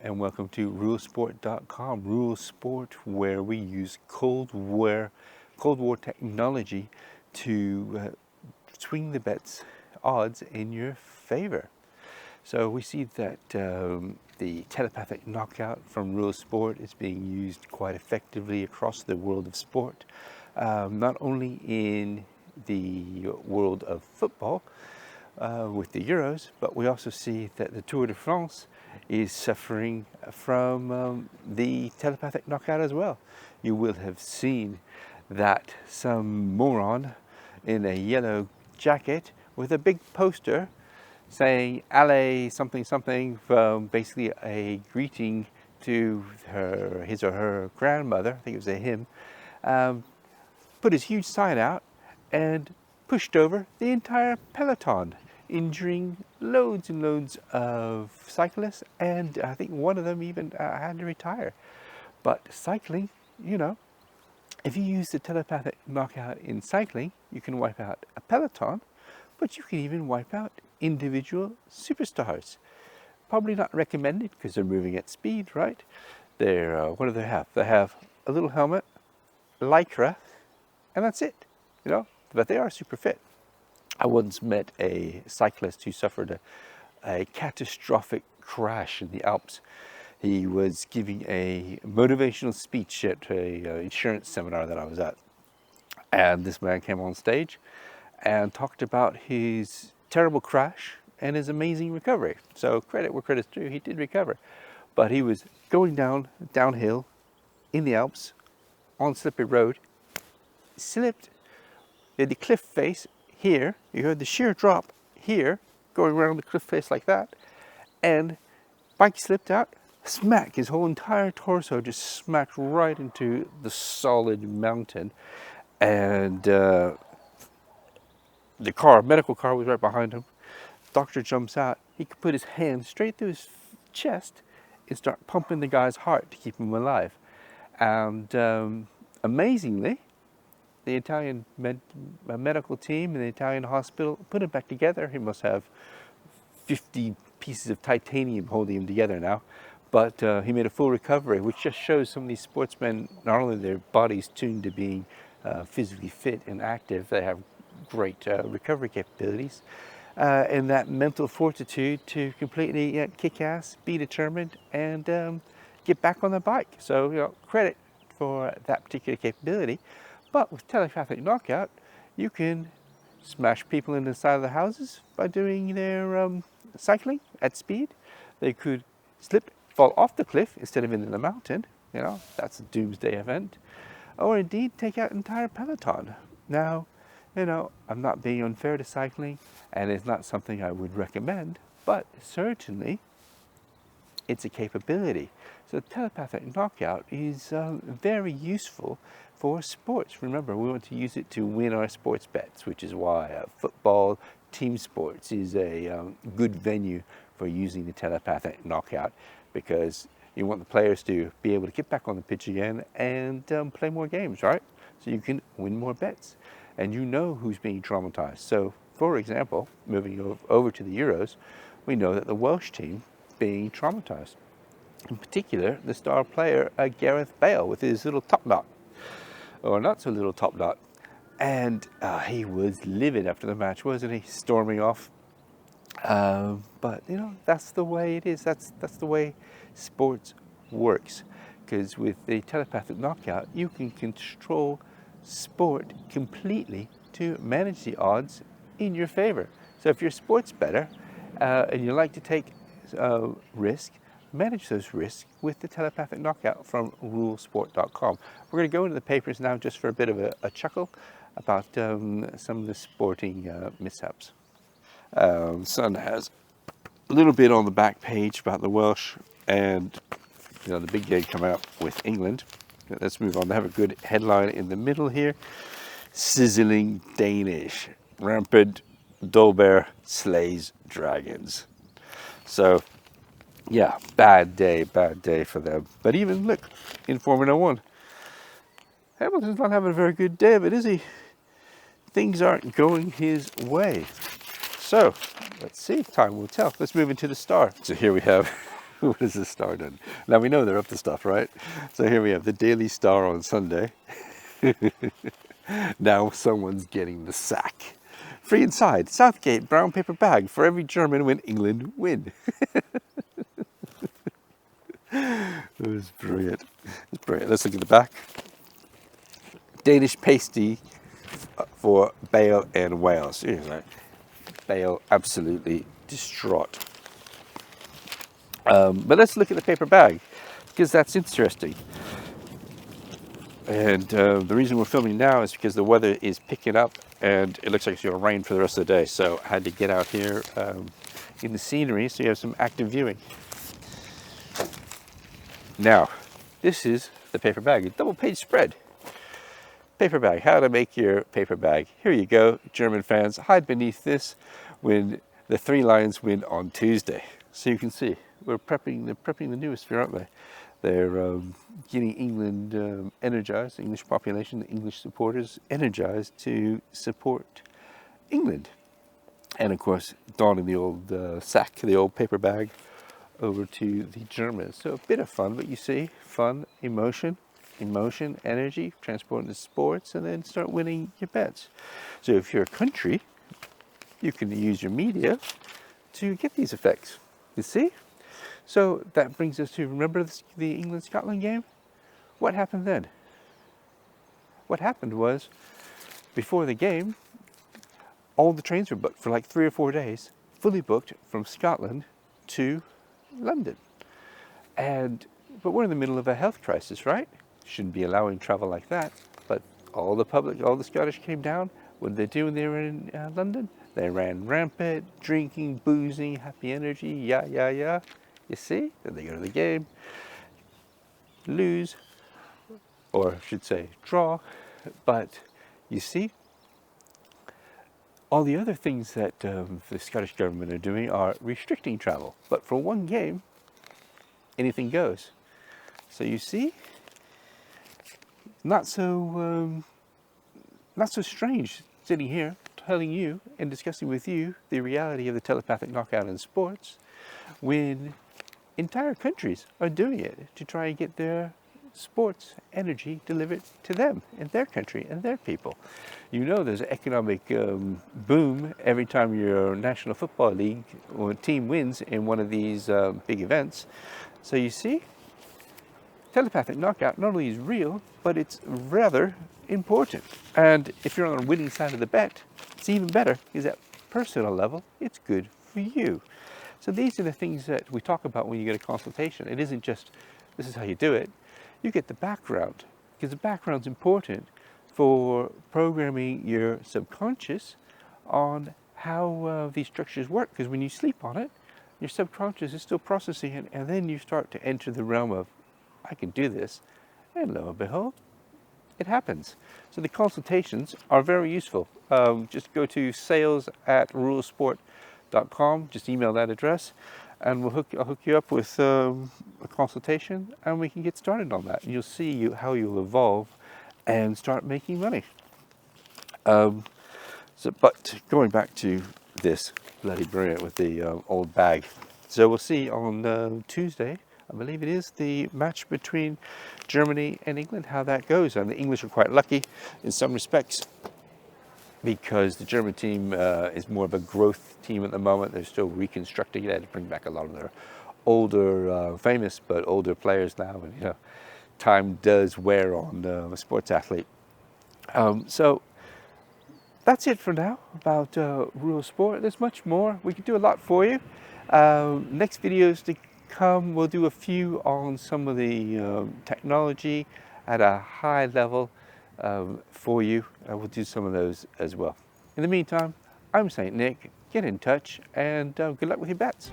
and welcome to rulesport.com. Rulesport, where we use Cold War technology to swing the bets odds in your favor. So we see that the Telepathic Knockout from Rulesport is being used quite effectively across the world of sport, not only in the world of football with the Euros, but we also see that the Tour de France is suffering from the Telepathic Knockout as well. You will have seen that some moron in a yellow jacket with a big poster saying "Allez something something," from basically a greeting to his or her grandmother. I think it was a him. Put his huge sign out and pushed over the entire peloton, injuring loads and loads of cyclists, and I think one of them even had to retire. But cycling, you know, if you use the Telepathic Knockout in cycling, you can wipe out a peloton, but you can even wipe out individual superstars. Probably not recommended because they're moving at speed, right? What do they have? They have a little helmet, lycra, and that's it, you know, but they are super fit. I once met a cyclist who suffered a catastrophic crash in the Alps. He was giving a motivational speech at an insurance seminar that I was at. And this man came on stage and talked about his terrible crash and his amazing recovery. So credit where credit's due, he did recover. But he was going downhill in the Alps on slippery road, slipped, he had the cliff face here, you heard the sheer drop here, going around the cliff face like that, and bike slipped out, smack, his whole entire torso just smacked right into the solid mountain, and the medical car was right behind him. Doctor jumps out, he could put his hand straight through his chest and start pumping the guy's heart to keep him alive. And amazingly, the Italian medical team and the Italian hospital put him back together. He must have 50 pieces of titanium holding him together now. But he made a full recovery, which just shows some of these sportsmen, not only their bodies tuned to being physically fit and active, they have great recovery capabilities, and that mental fortitude to completely kick ass, be determined, and get back on the bike. So, you know, credit for that particular capability. But with Telepathic Knockout, you can smash people into the side of the houses by doing their cycling at speed. They could slip, fall off the cliff instead of into the mountain. You know, that's a doomsday event. Or indeed, take out an entire peloton. Now, you know, I'm not being unfair to cycling, and it's not something I would recommend, but certainly it's a capability. So Telepathic Knockout is very useful for sports. Remember, we want to use it to win our sports bets, which is why football, team sports is a good venue for using the Telepathic Knockout, because you want the players to be able to get back on the pitch again and play more games, right? So you can win more bets, and you know who's being traumatized. So, for example, moving over to the Euros, we know that the Welsh team being traumatized. In particular, the star player Gareth Bale with his little top knot, or not so little top knot, and he was livid after the match, wasn't he? Storming off. But you know, that's the way it is. That's the way sports works. Because with the Telepathic Knockout, you can control sport completely to manage the odds in your favor. So if you're a sports bettor and you like to take risk, manage those risks with the Telepathic Knockout from rulesport.com. We're going to go into the papers now just for a bit of a chuckle about some of the sporting mishaps. Sun has a little bit on the back page about the Welsh, and you know, the big day coming up with England. Let's move on. They have a good headline in the middle here. Sizzling Danish. Rampant Dolbear slays dragons. So, yeah, bad day for them. But even, look, in Formula One, Hamilton's not having a very good day of it, is he? Things aren't going his way. So, let's see, time will tell. Let's move into the star. So here we have What has the Star done? Now we know they're up to stuff, right? So here we have the Daily Star on Sunday. Now someone's getting the sack. Free inside, Southgate brown paper bag for every German when England win. It was brilliant. It's brilliant. Let's look at the back. Danish pasty for Bale and Wales. Bale absolutely distraught. But let's look at the paper bag, because that's interesting. And the reason we're filming now is because the weather is picking up and it looks like it's going to rain for the rest of the day. So I had to get out here in the scenery so you have some active viewing. Now, this is the paper bag, a double page spread. Paper bag, how to make your paper bag. Here you go, German fans, hide beneath this when the Three Lions win on Tuesday. So you can see, they're prepping the newest here, aren't they? They're getting England energized, the English population, the English supporters energized to support England. And of course, donning the old sack, the old paper bag, over to the Germans. So a bit of fun, but you see, fun, emotion, energy, transport into sports, and then start winning your bets. So if you're a country, you can use your media to get these effects. You see? So that brings us to, remember the England-Scotland game? What happened then? What happened was, before the game, all the trains were booked for like 3 or 4 days, fully booked from Scotland to London. But we're in the middle of a health crisis, right? Shouldn't be allowing travel like that. But all the Scottish came down. What did they do when they were in London? They ran rampant, drinking, boozing, happy energy, yeah. You see? Then they go to the game, lose, or I should say draw. But you see, all the other things that the Scottish government are doing are restricting travel. But for one game, anything goes. So you see, not so strange sitting here telling you and discussing with you the reality of the telepathic knockout in sports when entire countries are doing it to try and get their sports energy delivered to them and their country and their people. You know there's an economic boom every time your National Football League or team wins in one of these big events. So you see, telepathic knockout not only is real, but it's rather important. And if you're on the winning side of the bet, it's even better, because at personal level, it's good for you. So these are the things that we talk about when you get a consultation. It isn't just, this is how you do it. You get the background, because the background's important for programming your subconscious on how these structures work. Because when you sleep on it, your subconscious is still processing it, and then you start to enter the realm of, I can do this, and lo and behold, it happens. So the consultations are very useful. Just go to sales@ruralsport.com, just email that address, and I'll hook you up with a consultation, and we can get started on that. And you'll see how you'll evolve and start making money. But going back to this, bloody brilliant with the old bag. So we'll see on Tuesday, I believe it is, the match between Germany and England, how that goes. And the English are quite lucky in some respects, because the German team is more of a growth team at the moment. They're still reconstructing it. They had to bring back a lot of their older, famous but older players now. And you know, time does wear on a sports athlete. So that's it for now about rural sport. There's much more. We could do a lot for you. Next videos to come, we'll do a few on some of the technology at a high level for you. We'll do some of those as well. In the meantime, I'm St. Nick. Get in touch, and good luck with your bets.